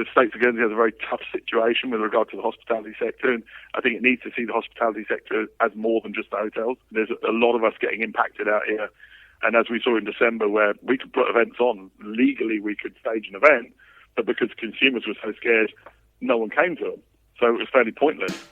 the States of Guernsey has a very tough situation with regard to the hospitality sector, and I think it needs to see the hospitality sector as more than just the hotels. There's a lot of us getting impacted out here, and as we saw in December, where we could put events on, legally we could stage an event, but because consumers were so scared, no one came to them. So it was fairly pointless.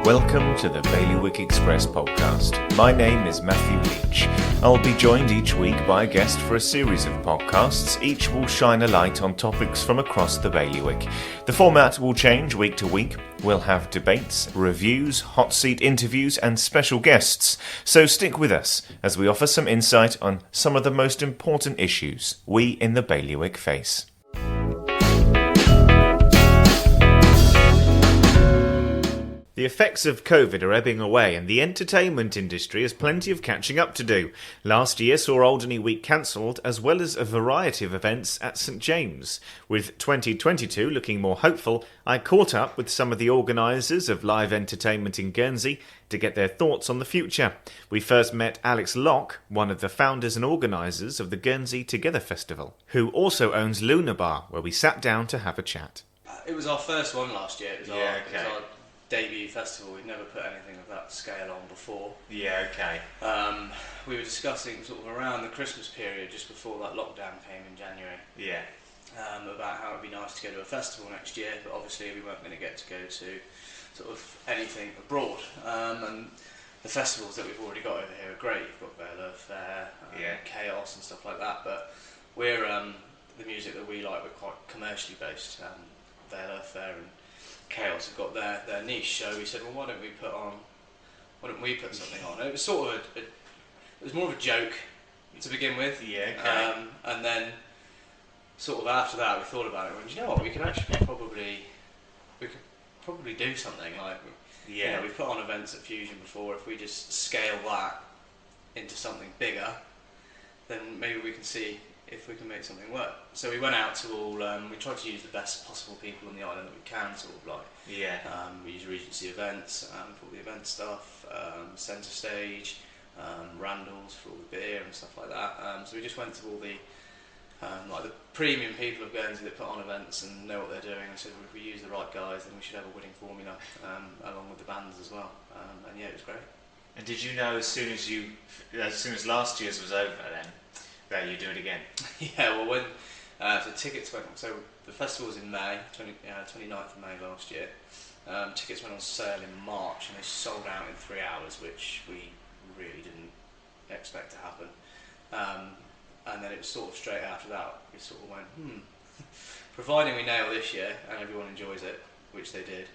Welcome to the Bailiwick Express podcast. My name is Matthew Leach. I'll be joined each week by a guest for a series of podcasts. Each will shine a light on topics from across the bailiwick. The format will change week to week. We'll have debates, reviews, hot seat interviews and special guests. So stick with us as we offer some insight on some of the most important issues we in the bailiwick face. The effects of COVID are ebbing away and the entertainment industry has plenty of catching up to do. Last year saw Alderney Week cancelled as well as a variety of events at St James. With 2022 looking more hopeful, I caught up with some of the organisers of live entertainment in Guernsey to get their thoughts on the future. We first met Alex Locke, one of the founders and organisers of the Guernsey Together Festival, who also owns Luna Bar, where we sat down to have a chat. It was our first one last year. It was our debut festival. We'd never put anything of that scale on before. Yeah, okay. We were discussing sort of around the Christmas period, just before that lockdown came in January. Yeah. About how it'd be nice to go to a festival next year, but obviously we weren't going to get to go to sort of anything abroad. And the festivals that we've already got over here are great. You've got Bailiwick Fair, Chaos and stuff like that. But we're the music that we like. We're quite commercially based. Bailiwick Fair and Chaos have got their niche, so we said, well, why don't we put something on? And it was sort of it was more of a joke to begin with. Yeah. Okay. And then sort of after that, we thought about it. And you know what? We could probably do something like. Yeah. You know, we've put on events at Fusion before. If we just scale that into something bigger, then maybe we can see if we can make something work. So we went out to all, we tried to use the best possible people on the island that we can, sort of like, we use Regency events for all the event stuff, Centre Stage, Randall's for all the beer and stuff like that. So we just went to all the like the premium people of Guernsey that put on events and know what they're doing, and said, well, if we use the right guys, then we should have a winning formula, along with the bands as well. And yeah, it was great. And did you know as soon as last year's was over then, that you do it again? Yeah, well, when the tickets went, so the festival was in May, 29th of May last year. Tickets went on sale in March and they sold out in 3 hours, which we really didn't expect to happen. And then it was sort of straight after that, we sort of went, providing we nail this year and everyone enjoys it, which they did,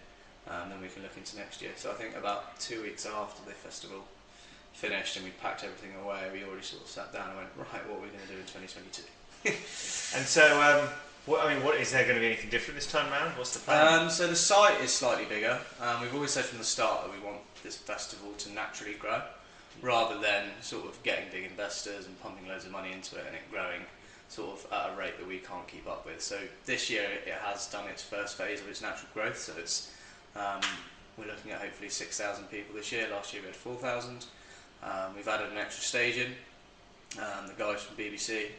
then we can look into next year. So I think about 2 weeks after the festival finished and we packed everything away, we already sort of sat down and went, right, what are we going to do in 2022? And so, what is there going to be anything different this time around? What's the plan? So the site is slightly bigger. We've always said from the start that we want this festival to naturally grow, rather than sort of getting big investors and pumping loads of money into it and it growing sort of at a rate that we can't keep up with. So this year it has done its first phase of its natural growth. So it's we're looking at hopefully 6,000 people this year. Last year we had 4,000. We've added an extra stage in. The guys from BBC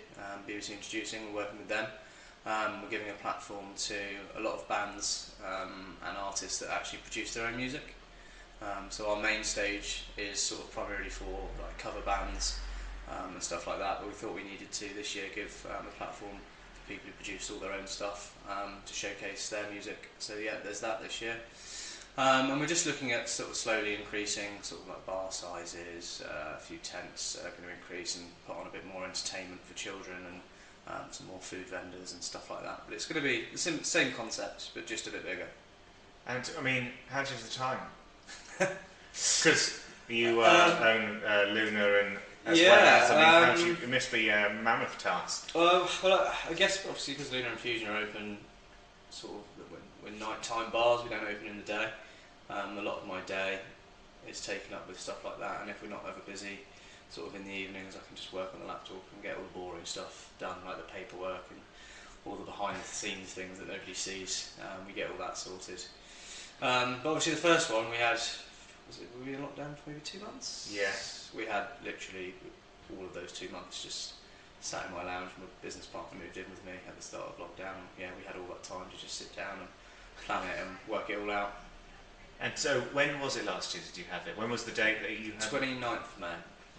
Introducing, we're working with them. We're giving a platform to a lot of bands and artists that actually produce their own music. So our main stage is sort of primarily for like cover bands and stuff like that, but we thought we needed to this year give a platform for people who produce all their own stuff to showcase their music. So yeah, there's that this year. And we're just looking at sort of slowly increasing sort of like bar sizes, a few tents are going to increase and put on a bit more entertainment for children and some more food vendors and stuff like that. But it's going to be the same concept, but just a bit bigger. And I mean, how do you have the time? Because you own Luna and as well as, I mean, it must be a mammoth task. Well, I guess obviously because Luna and Fusion are open sort of when nighttime bars, we don't open in the day. A lot of my day is taken up with stuff like that, and if we're not ever busy, sort of in the evenings, I can just work on the laptop and get all the boring stuff done, like the paperwork and all the behind-the-scenes things that nobody sees. We get all that sorted. But obviously, the first one we had, were we in lockdown for maybe 2 months? Yeah. We had literally all of those 2 months just sat in my lounge. My business partner moved in with me at the start of lockdown. Yeah, we had all that time to just sit down and plan it and work it all out. And so, when was it last year? Did you have it? When was the date that you had? 29th of May.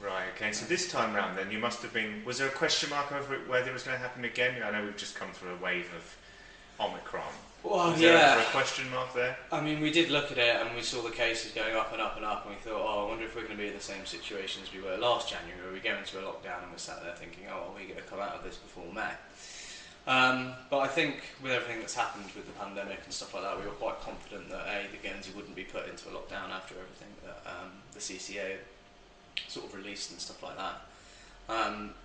Right. Okay. So this time round, then you must have been. Was there a question mark over it whether it was going to happen again? I know we've just come through a wave of Omicron. Well, was there a question mark there? I mean, we did look at it and we saw the cases going up and up and up, and we thought, I wonder if we're going to be in the same situation as we were last January, where we go into a lockdown and we're sat there thinking, are we going to come out of this before May? But I think with everything that's happened with the pandemic and stuff like that, we were quite confident that the Guernsey wouldn't be put into a lockdown after everything that the CCA had sort of released and stuff like that.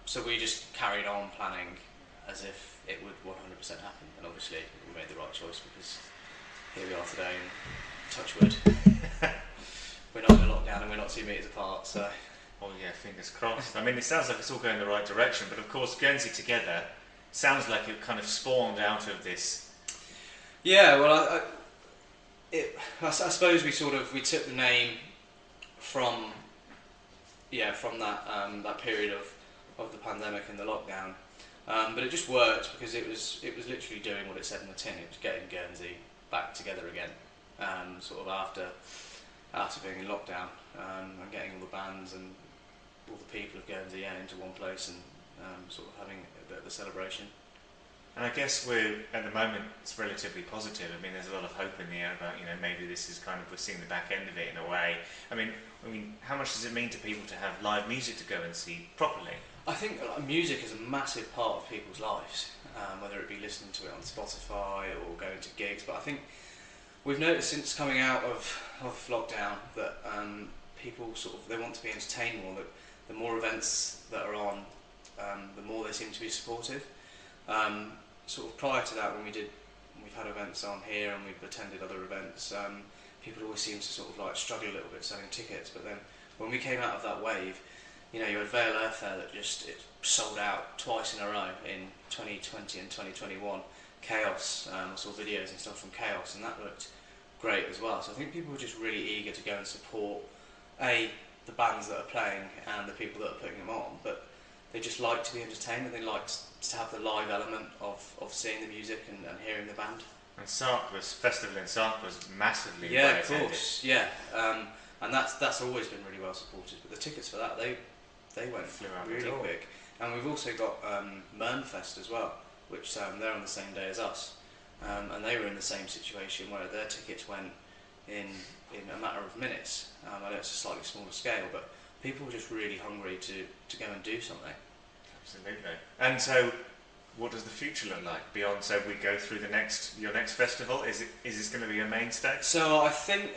So we just carried on planning as if it would 100% happen, and obviously we made the right choice, because here we are today, and touch wood, we're not in a lockdown and we're not 2 metres apart, so... Oh yeah, fingers crossed. I mean, it sounds like it's all going in the right direction, but of course Guernsey Together sounds like it kind of spawned out of this. Yeah, well, I suppose we took the name from that period of the pandemic and the lockdown, but it just worked because it was literally doing what it said in the tin. It was getting Guernsey back together again, sort of after being in lockdown, and getting all the bands and all the people of Guernsey into one place, and sort of having a bit of a celebration. And I guess we're, at the moment, it's relatively positive. I mean, there's a lot of hope in the air about, maybe this is kind of, we're seeing the back end of it in a way. I mean, how much does it mean to people to have live music to go and see properly? I think music is a massive part of people's lives, whether it be listening to it on Spotify or going to gigs. But I think we've noticed since coming out of lockdown that people they want to be entertained more, that the more events that are on, the more they seem to be supportive. Sort of prior to that, we've had events on here and we've attended other events, people always seem to sort of like struggle a little bit selling tickets, but then when we came out of that wave, you had Vale Airfair that it sold out twice in a row in 2020 and 2021. Chaos, I saw videos and stuff from Chaos, and that looked great as well. So I think people were just really eager to go and support the bands that are playing and the people that are putting them on, but they just like to be entertained, and they like to have the live element of seeing the music and hearing the band. And Festival in Sark was massively well attended. Of course, yeah. And that's always been really well supported. But the tickets for that, they went really quick. And we've also got Mernfest as well, which they're on the same day as us. And they were in the same situation where their tickets went in a matter of minutes. I know it's a slightly smaller scale, but people were just really hungry to go and do something. Absolutely. And so, what does the future look like beyond? So we go through your next festival. Is this going to be a mainstay? So I think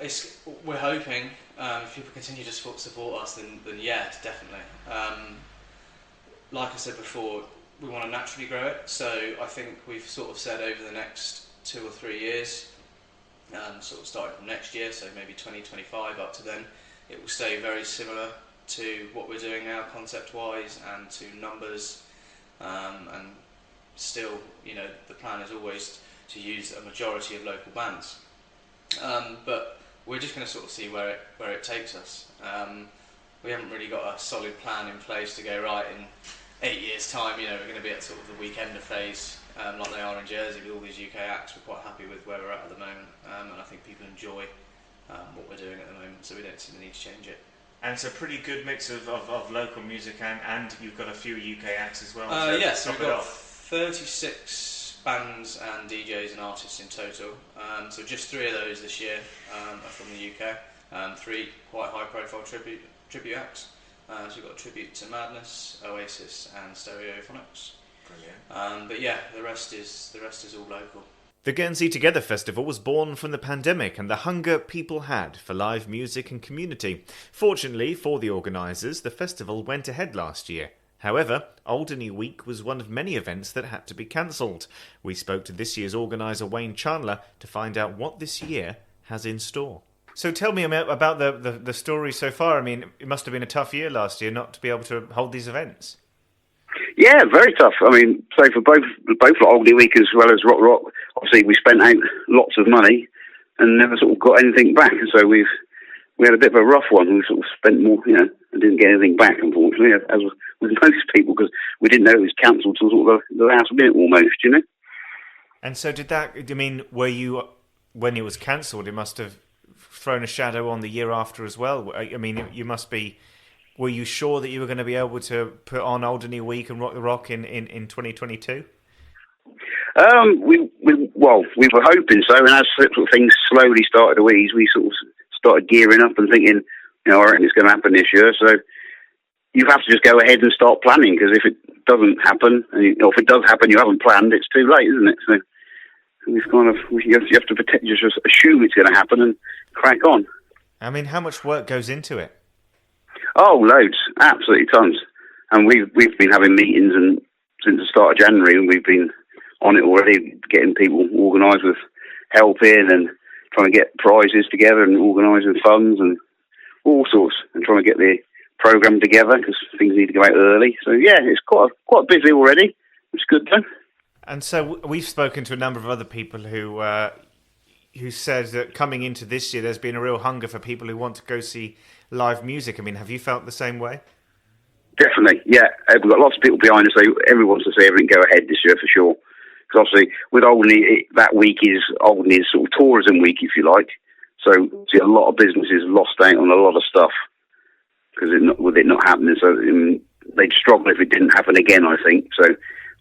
we're hoping if people continue to support us, then yeah, definitely. Like I said before, we want to naturally grow it. So I think we've sort of said over the next 2 or 3 years, sort of starting from next year, so maybe 2025 up to then, it will stay very similar to what we're doing now concept-wise and to numbers, and still, the plan is always to use a majority of local bands. But we're just going to sort of see where it takes us. We haven't really got a solid plan in place to go, right, in 8 years' time, we're going to be at sort of the weekender phase, like they are in Jersey with all these UK acts. We're quite happy with where we're at the moment, and I think people enjoy what we're doing at the moment, so we don't see the need to change it. And it's a pretty good mix of local music and you've got a few UK acts as well. Yes, so we've got 36 bands and DJs and artists in total. So just 3 of those this year are from the UK. 3 quite high-profile tribute acts. So we've got a tribute to Madness, Oasis, and Stereophonics. Brilliant. But yeah, the rest is all local. The Guernsey Together Festival was born from the pandemic and the hunger people had for live music and community. Fortunately for the organisers, the festival went ahead last year. However, Alderney Week was one of many events that had to be cancelled. We spoke to this year's organiser Wayne Chandler to find out what this year has in store. So tell me about the story so far. I mean, it must have been a tough year last year not to be able to hold these events. Yeah, very tough. I mean, so for both Alderney Week as well as Rock, obviously we spent out lots of money and never sort of got anything back. And so we had a bit of a rough one. We sort of spent more, and didn't get anything back, unfortunately, as with most people, because we didn't know it was cancelled till sort of the last minute almost, you know. And so did that, I mean, were you, when it was cancelled, it must have thrown a shadow on the year after as well? I mean, you must be, were you sure that you were going to be able to put on Alderney Week and Rock the Rock in 2022? We were hoping so, and as sort of things slowly started to ease, we sort of started gearing up and thinking, I reckon it's going to happen this year. So you have to just go ahead and start planning, because if it doesn't happen, or if it does happen, you haven't planned, it's too late, isn't it? So you have to just assume it's going to happen and crack on. I mean, how much work goes into it? Oh, loads, absolutely tons. And we've been having meetings and since the start of January, and we've been on it already, getting people organised with helping and trying to get prizes together and organising funds and all sorts, and trying to get the programme together because things need to go out early. So yeah, it's quite busy already. It's good though. And so we've spoken to a number of other people who said that coming into this year, there's been a real hunger for people who want to go see live music. I mean, have you felt the same way? Definitely, yeah. We've got lots of people behind us, so everyone wants to see everything go ahead this year for sure. Because obviously, with Alderney, that week is Alderney's sort of tourism week, if you like. So, see, a lot of businesses lost out on a lot of stuff because with it not happening. So they'd struggle if it didn't happen again, I think. So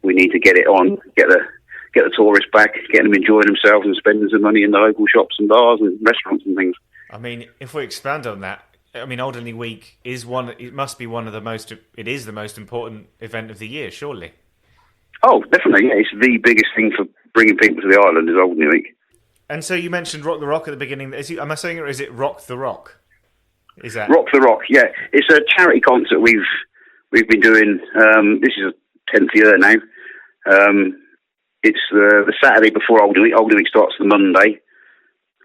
we need to get it on, get the tourists back, get them enjoying themselves and spending some money in the local shops and bars and restaurants and things. I mean, if we expand on that, I mean, Alderney Week is it must be it is the most important event of the year, surely. Oh, definitely, yeah. It's the biggest thing for bringing people to the island is Alderney Week. And so you mentioned Rock the Rock at the beginning. Am I saying it, or is it Rock the Rock? Is that Rock the Rock? Yeah, it's a charity concert we've been doing. This is the 10th year now. It's the Saturday before Alderney Week. Alderney Week starts the Monday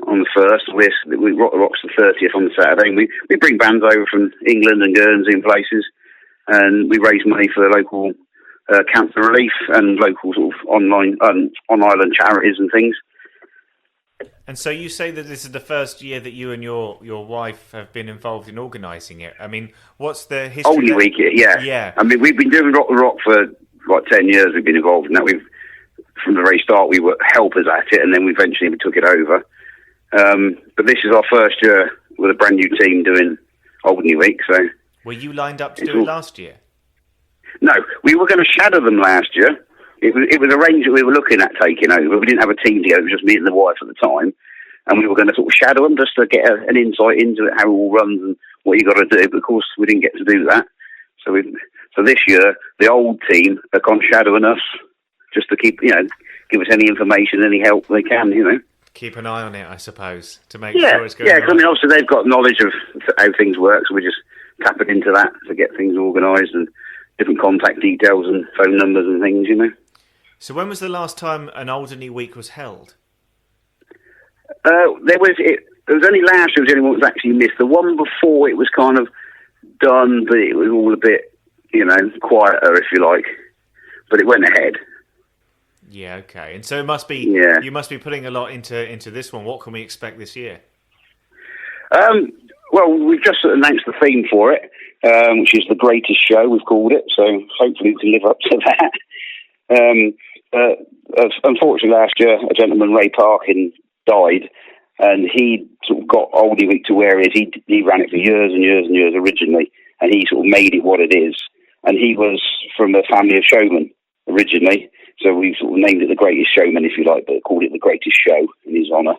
on the 1st. We Rock the Rock's the 30th on the Saturday. And we bring bands over from England and Guernsey and places, and we raise money for the local cancer relief and local sort of on-island charities and things. And so you say that this is the first year that you and your wife have been involved in organising it. I mean, what's the history? Alderney Week, yeah. I mean, we've been doing Rock the Rock for like 10 years. We've been involved in that. From the very start, we were helpers at it, and then we took it over. But this is our first year with a brand new team doing Alderney Week. So, were you lined up to do it last year? No, we were going to shadow them last year. It was arranged that we were looking at taking over. We didn't have a team together. It was just me and the wife at the time. And we were going to sort of shadow them just to get an insight into it, how it all runs and what you got to do. But of course, we didn't get to do that. So this year, the old team are gone shadowing us just to keep, give us any information, any help they can, Keep an eye on it, I suppose, to make sure it's going right. Yeah, because obviously they've got knowledge of how things work, so we're just tapping into that to get things organised and different contact details and phone numbers and things, So when was the last time an Alderney Week was held? There was only last year was the only one that was actually missed. The one before it was kind of done, but it was all a bit, quieter, if you like. But it went ahead. Yeah, okay. And so it must be you must be putting a lot into this one. What can we expect this year? Well, we've just announced the theme for it, which is the greatest show, we've called it. So hopefully we can live up to that. Unfortunately, last year, a gentleman, Ray Parkin, died, and he sort of got Alderney Week to where it is. He ran it for years and years and years originally, and he sort of made it what it is. And he was from a family of showmen originally, so we sort of named it the Greatest Showman, if you like, but called it the Greatest Show in his honour.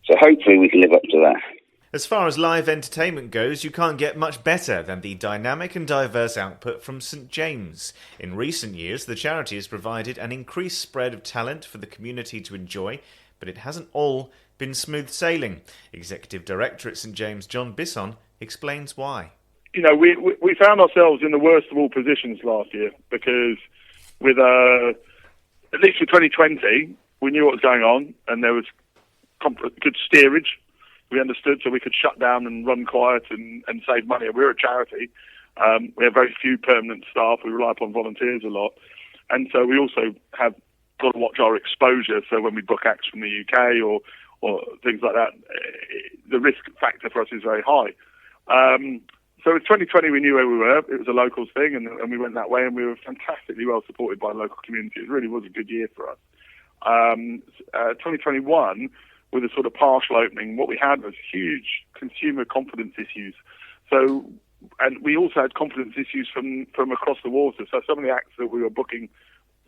So hopefully we can live up to that. As far as live entertainment goes, you can't get much better than the dynamic and diverse output from St James. In recent years, the charity has provided an increased spread of talent for the community to enjoy, but it hasn't all been smooth sailing. Executive Director at St James, John Bisson, explains why. We found ourselves in the worst of all positions last year because with at least for 2020, we knew what was going on and there was good steerage. We understood, so we could shut down and run quiet and save money. We're a charity. We have very few permanent staff. We rely upon volunteers a lot. And so we also have got to watch our exposure. So when we book acts from the UK or things like that, the risk factor for us is very high. So with 2020, we knew where we were. It was a locals thing, and we went that way, and we were fantastically well supported by the local community. It really was a good year for us. 2021, with a sort of partial opening, what we had was huge consumer confidence issues. So, and we also had confidence issues from across the water. So some of the acts that we were booking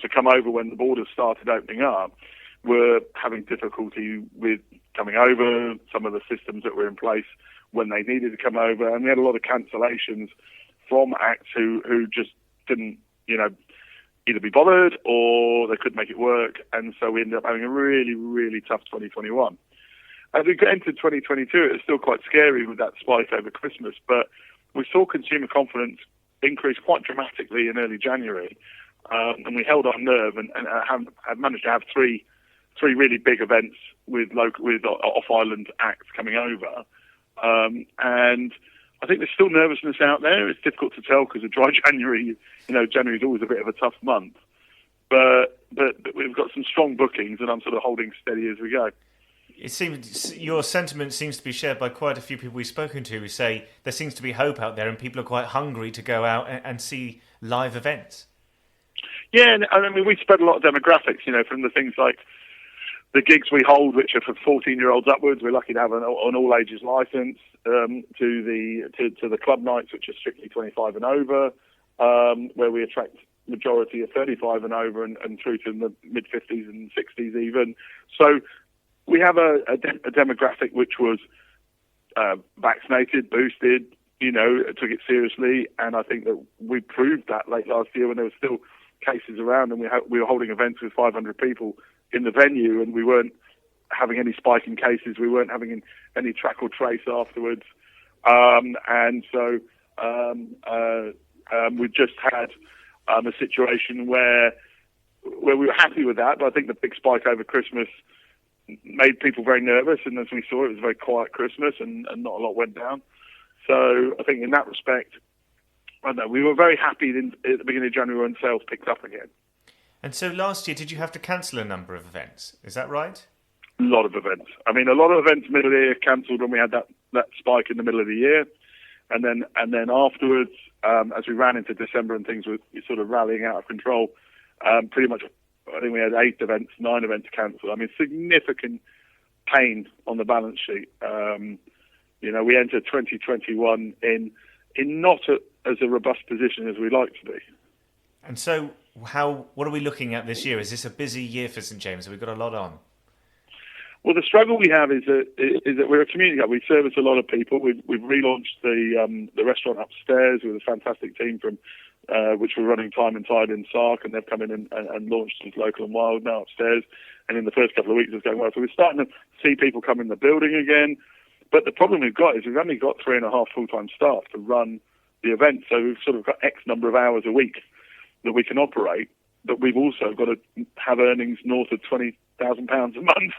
to come over when the borders started opening up were having difficulty with coming over, some of the systems that were in place when they needed to come over, and we had a lot of cancellations from acts who just didn't, either be bothered or they couldn't make it work, and so we ended up having a really, really tough 2021. As we entered 2022, it was still quite scary with that spike over Christmas, but we saw consumer confidence increase quite dramatically in early January, and we held our nerve and have managed to have three really big events with off-island acts coming over. And I think there's still nervousness out there. It's difficult to tell because of dry January. January is always a bit of a tough month. But we've got some strong bookings, and I'm sort of holding steady as we go. It seems your sentiment seems to be shared by quite a few people we've spoken to who say there seems to be hope out there and people are quite hungry to go out and see live events. Yeah, and I mean, we spread a lot of demographics, from the things like the gigs we hold, which are for 14-year-olds upwards. We're lucky to have an all-ages licence, to the club nights, which are strictly 25 and over, where we attract majority of 35 and over and through to the mid-50s and 60s even. So we have a demographic which was vaccinated, boosted, took it seriously, and I think that we proved that late last year when there were still cases around, and we were holding events with 500 people in the venue, and we weren't having any spike in cases. We weren't having any track or trace afterwards, and so we just had a situation where we were happy with that. But I think the big spike over Christmas made people very nervous, and as we saw, it was a very quiet Christmas, and not a lot went down. So I think in that respect, I don't know, we were very happy at the beginning of January when sales picked up again. And so last year, did you have to cancel a number of events? Is that right? A lot of events. I mean, a lot of events middle of the year cancelled when we had that spike in the middle of the year. And then afterwards, as we ran into December and things were sort of rallying out of control, pretty much, I think we had 9 events cancelled. I mean, significant pain on the balance sheet. We entered 2021 in not as a robust position as we'd like to be. And so, what are we looking at this year? Is this a busy year for St James? Have we got a lot on? Well, the struggle we have is that we're a community club. We service a lot of people. We've relaunched the restaurant upstairs with a fantastic team from which we're running time and tide in Sark, and they've come in and launched as Local and Wild now upstairs. And in the first couple of weeks, it's going well. So we're starting to see people come in the building again. But the problem we've got is we've only got 3.5 full-time staff to run the event. So we've sort of got X number of hours a week that we can operate, but we've also got to have earnings north of £20,000 a month,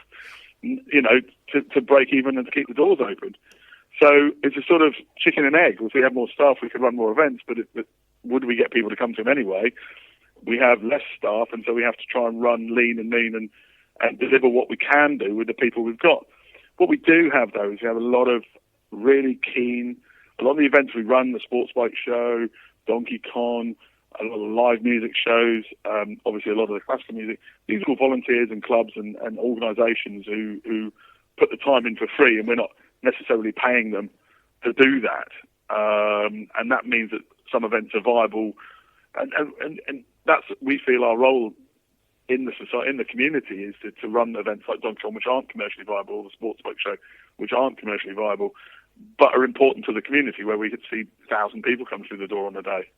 to break even and to keep the doors open. So it's a sort of chicken and egg. If we had more staff, we could run more events, but would we get people to come to them anyway? We have less staff, and so we have to try and run lean and mean and deliver what we can do with the people we've got. What we do have, though, is we have a lot of really keen, a lot of the events we run, the Sports Bike Show, Donkey Con, a lot of live music shows, obviously a lot of the classical music. These are all volunteers and clubs and organisations who put the time in for free, and we're not necessarily paying them to do that. And that means that some events are viable, and that's, we feel, our role in the society, in the community, is to run events like Donkey Kong, which aren't commercially viable, or the Sports Bike Show, which aren't commercially viable, but are important to the community, where we could see 1,000 people come through the door on a day.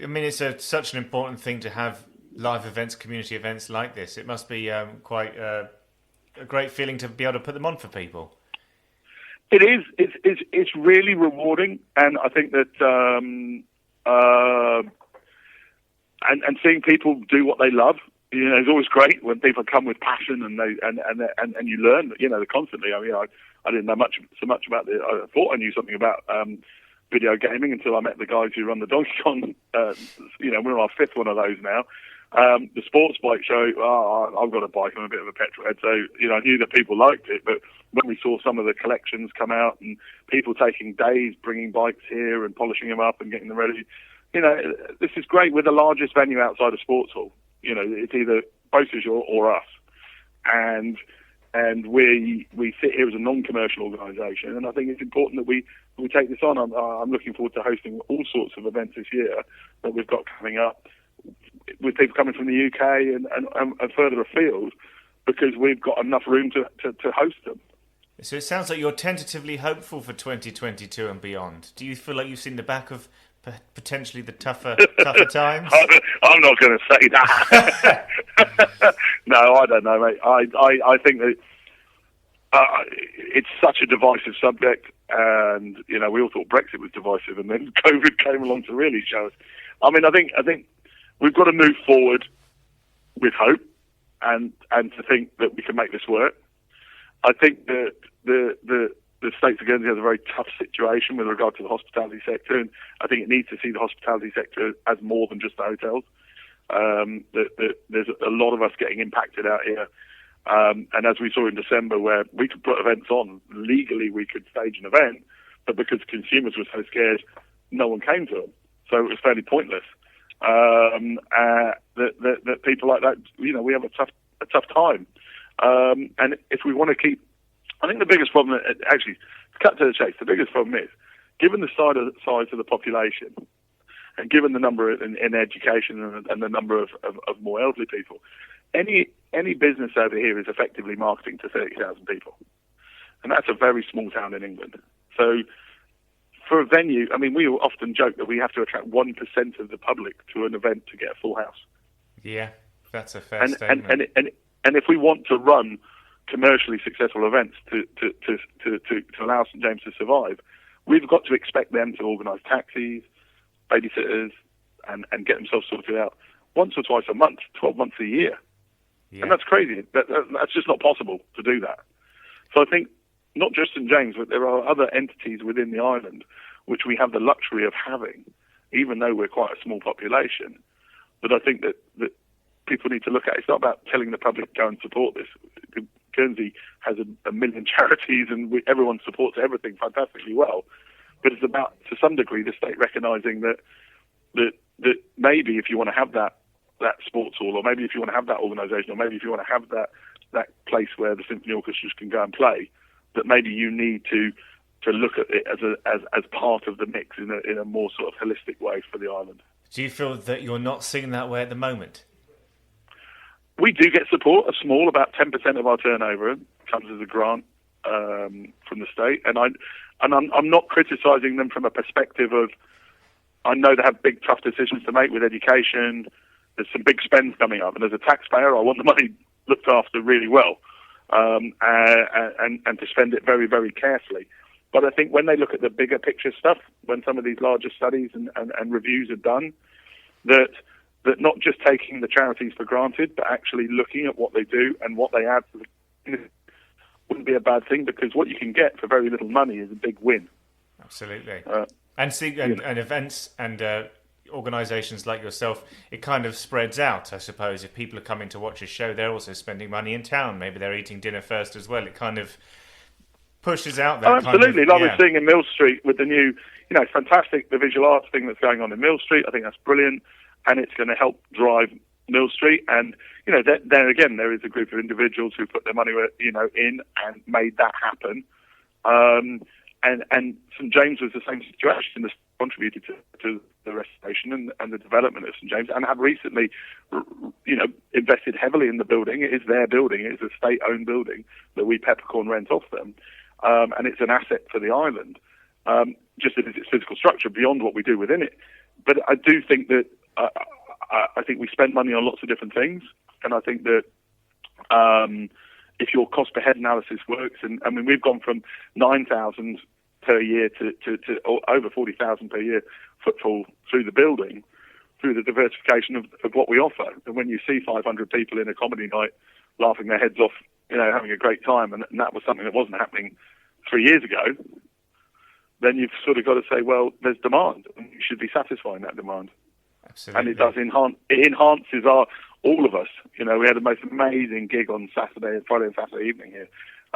I mean, it's such an important thing to have live events, community events like this. It must be quite a great feeling to be able to put them on for people. It is. It's really rewarding, and I think that and seeing people do what they love, it's always great when people come with passion and you learn, constantly. I mean, I didn't know so much about I thought I knew something about video gaming until I met the guys who run the Donkey Kong. We're on our 5th one of those now. The Sports Bike Show, I've got a bike, I'm a bit of a petrol head, so I knew that people liked it, but when we saw some of the collections come out and people taking days bringing bikes here and polishing them up and getting them ready, this is great. We're the largest venue outside of Sports Hall. It's either Beausejour or us. And we sit here as a non-commercial organisation, and I think it's important that we take this on. I'm looking forward to hosting all sorts of events this year that we've got coming up with people coming from the UK and further afield, because we've got enough room to host them. So it sounds like you're tentatively hopeful for 2022 and beyond. Do you feel like you've seen the back of potentially the tougher times? I'm not going to say that. No, I don't know, mate. I think that it's such a divisive subject, and we all thought Brexit was divisive, and then COVID came along to really show us. I think we've got to move forward with hope, and to think that we can make this work. I think that the States of Guernsey has a very tough situation with regard to the hospitality sector, and I think it needs to see the hospitality sector as more than just the hotels. There's a lot of us getting impacted out here, and as we saw in December, where we could put events on legally, we could stage an event, but because consumers were so scared, no one came to them, so it was fairly pointless. That people like that, we have a tough time, and if we want to keep. I think the biggest problem, actually, to cut to the chase, the biggest problem is, given the size of the population, and given the number in education and the number of more elderly people, any business over here is effectively marketing to 30,000 people. And that's a very small town in England. So for a venue, we often joke that we have to attract 1% of the public to an event to get a full house. Yeah, that's a fair statement. And if we want to run commercially successful events to allow St James to survive, we've got to expect them to organise taxis, babysitters, and get themselves sorted out once or twice a month, 12 months a year. Yeah. And that's crazy. That's just not possible to do that. So I think not just St James, but there are other entities within the island which we have the luxury of having, even though we're quite a small population. But I think that people need to look at. It's not about telling the public go and support this. Guernsey has a million charities, and everyone supports everything fantastically well. But it's about, to some degree, the state recognising that maybe if you want to have that sports hall, or maybe if you want to have that organisation, or maybe if you want to have that place where the symphony orchestras can go and play, that maybe you need to look at it as part of the mix in a more sort of holistic way for the island. Do you feel that you're not seeing that way at the moment? We do get support, about 10% of our turnover comes as a grant from the state, and I'm not criticising them from a perspective of, I know they have big tough decisions to make with education. There's some big spends coming up, and as a taxpayer, I want the money looked after really well, and to spend it very, very carefully. But I think when they look at the bigger picture stuff, when some of these larger studies and reviews are done, that not just taking the charities for granted, but actually looking at what they do and what they add to the wouldn't be a bad thing, because what you can get for very little money is a big win. Absolutely. And events and organisations like yourself, it kind of spreads out, I suppose. If people are coming to watch a show, they're also spending money in town. Maybe they're eating dinner first as well. It kind of pushes out that absolutely. Like we're seeing in Mill Street with the new, it's fantastic, the visual arts thing that's going on in Mill Street. I think that's brilliant. And it's going to help drive Mill Street. And, there again, there is a group of individuals who put their money, in and made that happen. And St James was the same situation, that contributed to the restoration and the development of St James, and have recently, invested heavily in the building. It is their building. It is a state-owned building that we peppercorn rent off them. And it's an asset for the island, just as its physical structure, beyond what we do within it. But I do think that I think we spend money on lots of different things, and I think that if your cost per head analysis works, and we've gone from 9,000 per year to over 40,000 per year footfall through the building, through the diversification of what we offer. And when you see 500 people in a comedy night laughing their heads off, having a great time, and that was something that wasn't happening 3 years ago, then you've sort of got to say, well, there's demand, and you should be satisfying that demand. Absolutely. And it does enhances all of us. We had the most amazing gig on Friday and Saturday evening here,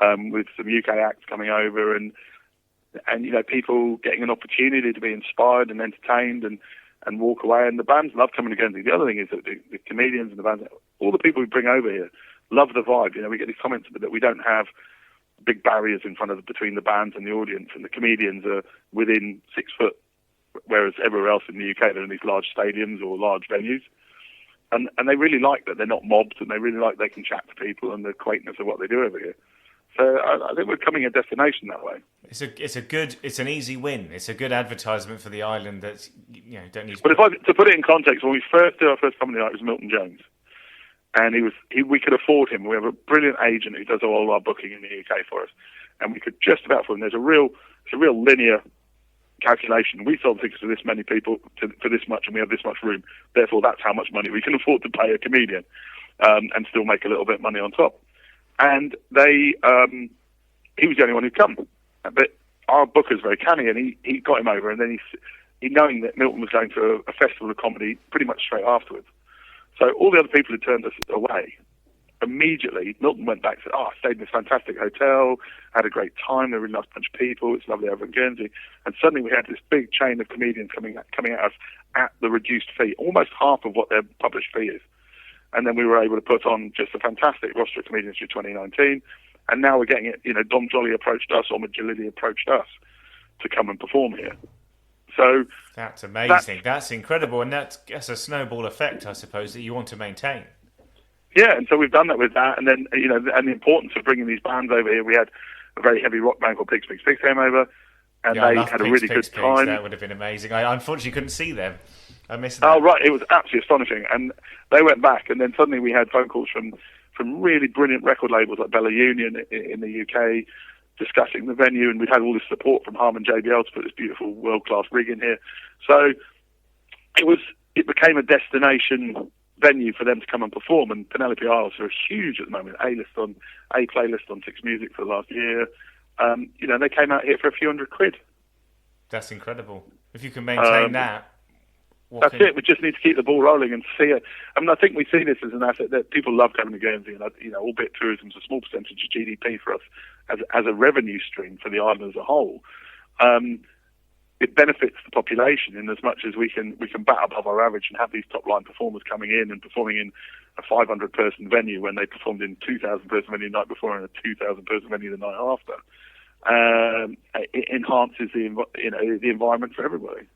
with some UK acts coming over, and people getting an opportunity to be inspired and entertained and walk away. And the bands love coming to Guernsey. The other thing is that the comedians and the bands, all the people we bring over here, love the vibe. We get these comments that we don't have big barriers between the bands and the audience, and the comedians are within 6 foot, whereas everywhere else in the UK they're in these large stadiums or large venues. And they really like that they're not mobbed, and they really like they can chat to people and the quaintness of what they do over here. So I think we're becoming a destination that way. It's an easy win. It's a good advertisement for the island that don't need. But to put it in context, when we first did our first comedy night, it was Milton Jones, and we could afford him. We have a brilliant agent who does all our booking in the UK for us, and we could just about afford him. It's a real linear calculation. We sold tickets to this many people for this much, and we have this much room. Therefore, that's how much money we can afford to pay a comedian, and still make a little bit of money on top. And he was the only one who'd come. But our booker's very canny, and he got him over, and then he knowing that Milton was going to a festival of comedy pretty much straight afterwards. So all the other people who turned us away, immediately, Milton went back and said, I stayed in this fantastic hotel, had a great time, they're a really nice bunch of people, it's lovely over in Guernsey. And suddenly we had this big chain of comedians coming at us at the reduced fee, almost half of what their published fee is. And then we were able to put on just a fantastic roster of comedians for 2019. And now we're getting it, Dom Jolly approached us, or Magility approached us to come and perform here. So that's amazing. That's incredible. And that's a snowball effect, I suppose, that you want to maintain. Yeah, and so we've done that with that. And then, and the importance of bringing these bands over here. We had a very heavy rock band called Pigs came over, and they had a really good time. That would have been amazing. I unfortunately couldn't see them. I missed that. Oh, right. It was absolutely astonishing. And they went back, and then suddenly we had phone calls from really brilliant record labels like Bella Union in the UK discussing the venue, and we'd had all this support from Harman JBL to put this beautiful world-class rig in here. So it became a destination venue for them to come and perform, and Penelope Isles are huge at the moment, A playlist on Six Music for the last year. They came out here for a few £100. That's incredible. If you can maintain that. That's it. We just need to keep the ball rolling and see it. I mean, I think we see this as an asset that people love coming to Guernsey, and albeit tourism's a small percentage of GDP for us as a revenue stream for the island as a whole. It benefits the population in as much as we can bat above our average and have these top line performers coming in and performing in a 500 person venue when they performed in 2,000 person venue the night before and a 2,000 person venue the night after. It enhances the environment for everybody.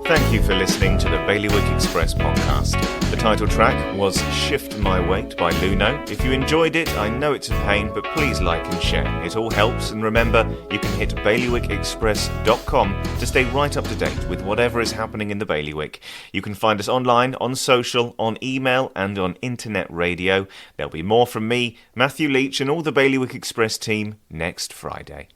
Thank you for listening to the Bailiwick Express podcast. The title track was Shift My Weight by Luno. If you enjoyed it, I know it's a pain, but please like and share. It all helps, and remember, you can hit bailiwickexpress.com to stay right up to date with whatever is happening in the Bailiwick. You can find us online, on social, on email, and on internet radio. There'll be more from me, Matthew Leach, and all the Bailiwick Express team next Friday.